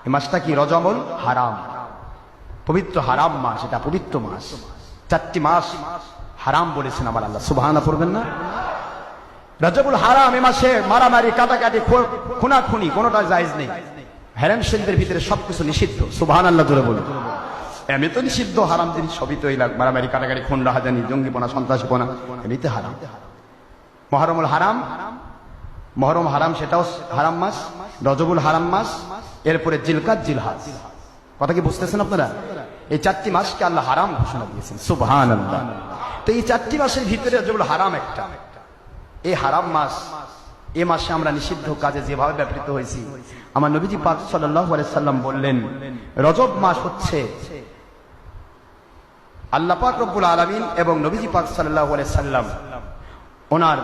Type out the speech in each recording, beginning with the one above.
এই মাসটা কি? রজবুল হারাম, পবিত্র হারাম মাস। এটা পবিত্র মাস। 4টি মাস হারাম বলেছেন আমার আল্লাহ। সুবহানাল্লাহ পড়বেন না? রজবুল হারাম, এ মাসে মারামারি, কাটাকাটি, খুনাখুনি কোনোটা জায়েজ নেই। হারাম শরীফের ভিতরে সবকিছু নিষিদ্ধ। সুবহানাল্লাহ জোরে বলুন। এমনি তো নিষিদ্ধ, হারাম জিনিস সবই তো এই মারামারি, কাটাকাটি, খুন, রাহাজানি, জঙ্গিপনা, সন্ত্রাসীপনা, এমনিতে হারাম। মুহররমুল হারাম, মুহররম হারাম, সেটাও হারাম মাস। রজবুল হারাম মাস, এরপরে জিলকাত, জিলহাজ। কথা কি বুঝতেছেন আপনারা? এই 4টি মাসকে আল্লাহ হারাম ঘোষণা দিয়েছেন। সুবহানাল্লাহ। তো এই 4টি মাসের ভিতরে রজবুল হারাম একটা। এই হারাম মাস, এই মাসে আমরা নিষিদ্ধ কাজে যেভাবে ব্যাপৃত হয়েছি, আমার নবীজি পাক সাল্লাল্লাহু আলাইহি সাল্লাম বললেন, রজব মাস হচ্ছে আল্লাহ পাক রব্বুল আলামিন এবং নবীজি পাক সাল্লাল্লাহু আলাইহি সাল্লাম ওনার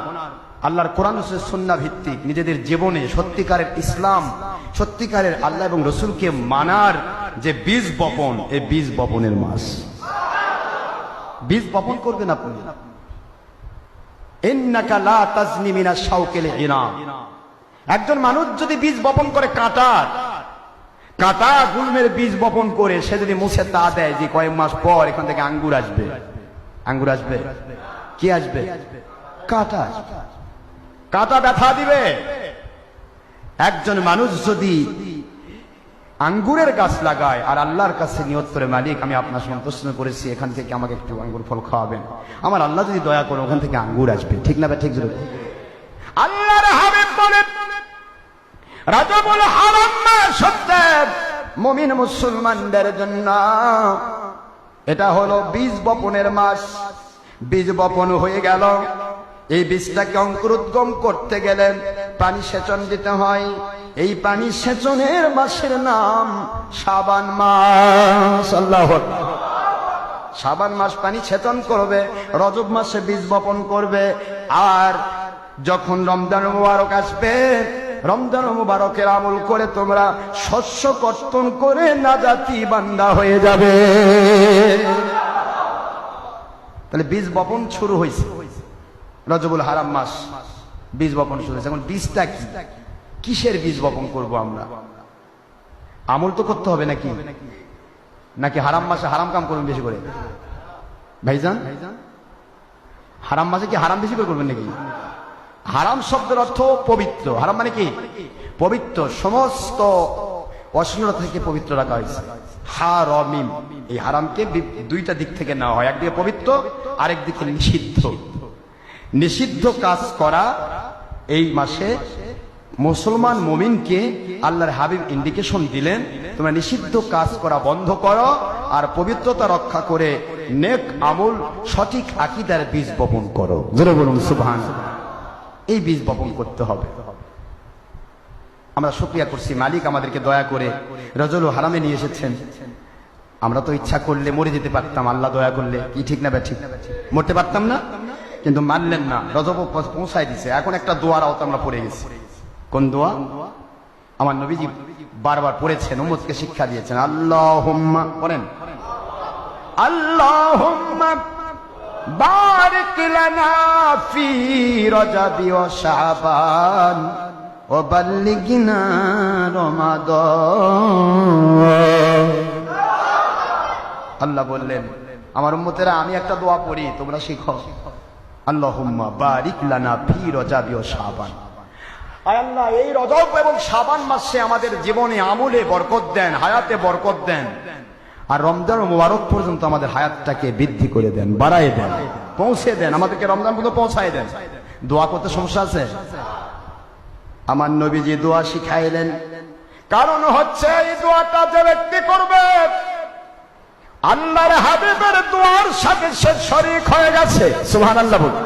আল্লাহর কোরআন ও সুন্নাহ ভিত্তিক নিজেদের জীবনে সত্যিকারের ইসলাম, সত্যিকারের আল্লাহ এবং রসুলকে মানার যে বীজ বপন, এই বীজ বপনের মাস। বীজ বপন করবেন আপনি। ইন্নাকা লা তাজনি মিনাশ শাওকিল ইনাম। একজন মানুষ যদি বীজ বপন করে কাঁটা গুলমের বীজ বপন করে, সে যদি মুছে তা দেয় যে কয়েক মাস পর এখান থেকে আঙ্গুর আসবে, আঙ্গুর আসবে? কি আসবে? কাঁটা। কাঁটা ব্যথা দিবে। একজন মানুষ যদি আঙ্গুরের গাছ লাগায় আর আল্লাহর কাছে নিয়ত করে, মালিক আমি আপনার সন্তুষ্ট করেছি, এখান থেকে আমাকে একটু আঙ্গুর ফল খাওয়াবেন, আমার আল্লাহ যদি দয়া করে ওখান থেকে আঙ্গুর আসবে। ঠিক না? ঠিক জোরে আল্লাহর হাবিব বলেন, রজবুল হারাম মাস হচ্ছে মুমিন মুসলমানদের জন্য, এটা হলো বীজ বপনের মাস। বীজ বপন হয়ে গেল, এই বীজটাকে অঙ্কুরোদ্গম করতে গেলে পানি সেচন দিতে হয়। এই পানি সেচনের মাসের নাম শাবান মাস। আল্লাহু আকবার। শাবান মাস পানি সেচন করবে, রজব মাসে বীজ বপন করবে। আর যখন রমজান মুবারক আসবে, রমজান মুবারকের আমল করে তোমরা শস্য কর্তন করে নাজাতি বান্দা হয়ে যাবে। তাহলে বীজ বপন শুরু হয়েছে। রজবুল হারাম মাস বীজ বপন শুরু হয়েছে। এখন বীজটা কি? কিসের বীজ বপন করব আমরা? আমল তো করতে হবে নাকি? নাকি হারাম মাসে হারাম কাম করবেন বেশি করে? ভাইজান, হারাম মাসে কি হারাম বেশি করে করবেন নাকি? হারাম শব্দের অর্থ পবিত্র। হারাম মানে কি? পবিত্র। সমস্ত অশ্লীলতা থেকে পবিত্র রাখা হয়েছে। হারামিম, এই হারামকে দুইটা দিক থেকে নেওয়া হয়, একদিকে পবিত্র, আরেক দিকে নিষিদ্ধ। নিষিদ্ধ কাজ করা এই মাসে মুসলমান মুমিনকে আল্লাহর হাবিব ইন্ডিকেশন দিলেন, তোমরা নিষিদ্ধ কাজ করা বন্ধ করো আর পবিত্রতা রক্ষা করে নেক আমল, সঠিক আকীদার বীজ বপন করো। জোরে বলুন সুবহানাল্লাহ। এই বীজ বপন করতে হবে। আমরা শুকরিয়া করছি, মালিক আমাদেরকে দয়া করে রজবুল হারামে নিয়ে এসেছেন। আমরা তো ইচ্ছা করলে মরে যেতে পারতাম, আল্লাহ দয়া করলে। কি ঠিক না? ঠিক মরতে পারতাম না, কিন্তু মানলেন না, রজব পৌঁছায় দিছে। এখন একটা দোয়ার আওতা আমরা পড়ে গেছি। কোন দোয়া? আমার নবীজি বারবার পড়েছেন, উম্মতকে শিক্ষা দিয়েছেন। আল্লাহুম্মা, বলেন আল্লাহুম্মা বারিক লানা ফি রজবি ওয়া শাবান ওয়া বাল্লিগনা রমাদান। আল্লাহ বললেন, আমার উম্মতেরা আমি একটা দোয়া পড়ি, তোমরা শিখো। আল্লাহুম্মা বারিক লানা ফি রজবি ওয়া শাবান। আয় আল্লাহ, এই রজব এবং শাবান মাসে আমাদের জীবনে আমলে বরকত দেন, হায়াতে বরকত দেন, আর রমজান মুবারক পর্যন্ত আমাদের হায়াতটাকে বৃদ্ধি করে দেন, বাড়ায় দেন, পৌঁছে দেন, আমাদেরকে রমজান পর্যন্ত পৌঁছায় দেন। দোয়া করতে সমস্যা আছে? আমার নবীজি দোয়া শিখাইলেন, কারণ হচ্ছে এই দোয়াটা যে ব্যক্তি করবে আল্লাহর হাবিবের দোয়ার সাথে সে শরীক হয়ে গেছে। সুবহানাল্লাহ বলুন।